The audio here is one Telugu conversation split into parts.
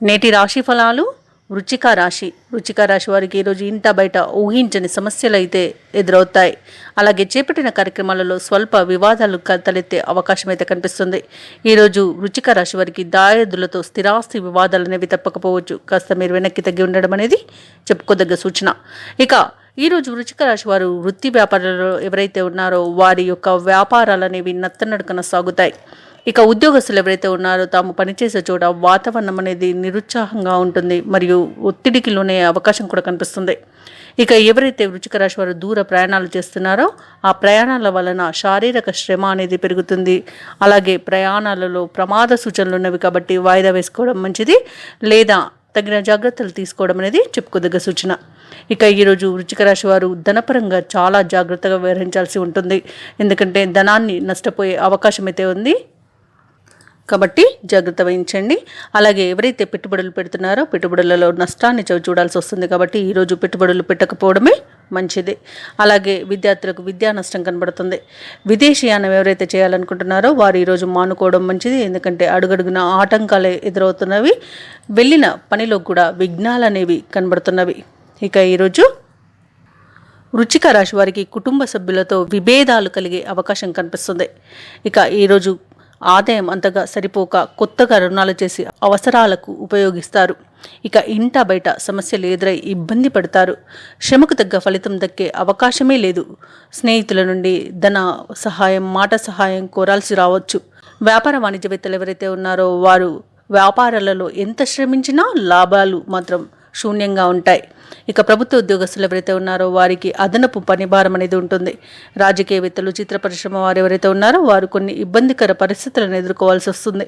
నేటి రాశి ఫలాలు. వృశ్చిక రాశి వారికి ఈరోజు ఇంట బయట ఊహించని సమస్యలు అయితే ఎదురవుతాయి. అలాగే చేపట్టిన కార్యక్రమాలలో స్వల్ప వివాదాలు తలెత్తే అవకాశం అయితే కనిపిస్తుంది. ఈరోజు వృశ్చిక రాశి వారికి దాయాదులతో స్థిరాస్తి వివాదాలు అనేవి తప్పకపోవచ్చు. కాస్త మీరు వెనక్కి తగ్గి ఉండడం అనేది చెప్పుకోదగ్గ సూచన. ఇక ఈరోజు వృశ్చిక రాశి వారు వృత్తి వ్యాపారాలలో ఎవరైతే ఉన్నారో వారి యొక్క వ్యాపారాలు అనేవి నత్తనడకన సాగుతాయి. ఇక ఉద్యోగస్తులు ఎవరైతే ఉన్నారో తాము పనిచేసే చోట వాతావరణం అనేది నిరుత్సాహంగా ఉంటుంది మరియు ఒత్తిడికి లోనే అవకాశం కూడా కనిపిస్తుంది. ఇక ఎవరైతే వృశ్చిక రాశి వారు దూర ప్రయాణాలు చేస్తున్నారో ఆ ప్రయాణాల వలన శారీరక శ్రమ అనేది పెరుగుతుంది. అలాగే ప్రయాణాలలో ప్రమాద సూచనలు ఉన్నవి కాబట్టి వాయిదా వేసుకోవడం మంచిది, లేదా తగిన జాగ్రత్తలు తీసుకోవడం అనేది చెప్పుకోదగ్గ సూచన. ఇక ఈరోజు వృశ్చిక రాశి వారు ధనపరంగా చాలా జాగ్రత్తగా వ్యవహరించాల్సి ఉంటుంది. ఎందుకంటే ధనాన్ని నష్టపోయే అవకాశం అయితే ఉంది కాబట్టి జాగ్రత్త వహించండి. అలాగే ఎవరైతే పెట్టుబడులు పెడుతున్నారో పెట్టుబడులలో నష్టాన్ని చూడాల్సి వస్తుంది కాబట్టి ఈరోజు పెట్టుబడులు పెట్టకపోవడమే మంచిది. అలాగే విద్యార్థులకు విద్యా నష్టం కనబడుతుంది. విదేశీయానం ఎవరైతే చేయాలనుకుంటున్నారో వారు ఈరోజు మానుకోవడం మంచిది. ఎందుకంటే అడుగడుగున ఆటంకాలు ఎదురవుతున్నవి, వెళ్ళిన పనిలో కూడా విఘ్నాలు అనేవి కనబడుతున్నవి. ఇక ఈరోజు వృశ్చిక రాశి వారికి కుటుంబ సభ్యులతో విభేదాలు కలిగే అవకాశం కనిపిస్తుంది. ఇక ఈరోజు ఆదాయం అంతగా సరిపోక కొత్తగా రుణాలు చేసి అవసరాలకు ఉపయోగిస్తారు. ఇక ఇంట బయట సమస్యలు ఎదురై ఇబ్బంది పడతారు. శ్రమకు తగ్గ ఫలితం దక్కే అవకాశమే లేదు. స్నేహితుల నుండి ధన సహాయం, మాట సహాయం కోరాల్సి రావచ్చు. వ్యాపార వాణిజ్యవేత్తలు ఎవరైతే ఉన్నారో వారు వ్యాపారాలలో ఎంత శ్రమించినా లాభాలు మాత్రం శూన్యంగా ఉంటాయి. ఇక ప్రభుత్వ ఉద్యోగస్తులు ఎవరైతే ఉన్నారో వారికి అదనపు పనిభారం అనేది ఉంటుంది. రాజకీయవేత్తలు, చిత్ర పరిశ్రమ వారు ఎవరైతే ఉన్నారో వారు కొన్ని ఇబ్బందికర పరిస్థితులను ఎదుర్కోవాల్సి వస్తుంది.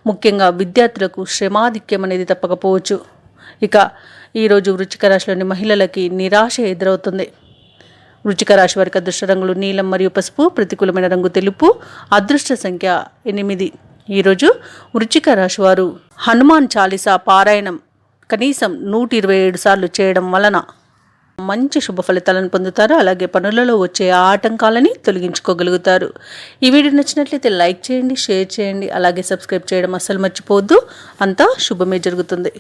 ముఖ్యంగా విద్యార్థులకు శ్రమాధిక్యం అనేది తప్పకపోవచ్చు. ఇక ఈరోజు వృశ్చిక రాశిలోని మహిళలకి నిరాశ ఎదురవుతుంది. వృశ్చిక రాశి వారికి అదృష్ట రంగులు నీలం మరియు పసుపు, ప్రతికూలమైన రంగు తెలుపు, అదృష్ట సంఖ్య 8. ఈరోజు వృశ్చిక రాశి వారు హనుమాన్ చాలీసా పారాయణం కనీసం 127 సార్లు చేయడం వలన మంచి శుభ ఫలితాలను పొందుతారు. అలాగే పనులలో వచ్చే ఆటంకాలని తొలగించుకోగలుగుతారు. ఈ వీడియో నచ్చినట్లయితే లైక్ చేయండి, షేర్ చేయండి, అలాగే సబ్స్క్రైబ్ చేయడం అస్సలు మర్చిపోవద్దు. అంతా శుభమే జరుగుతుంది.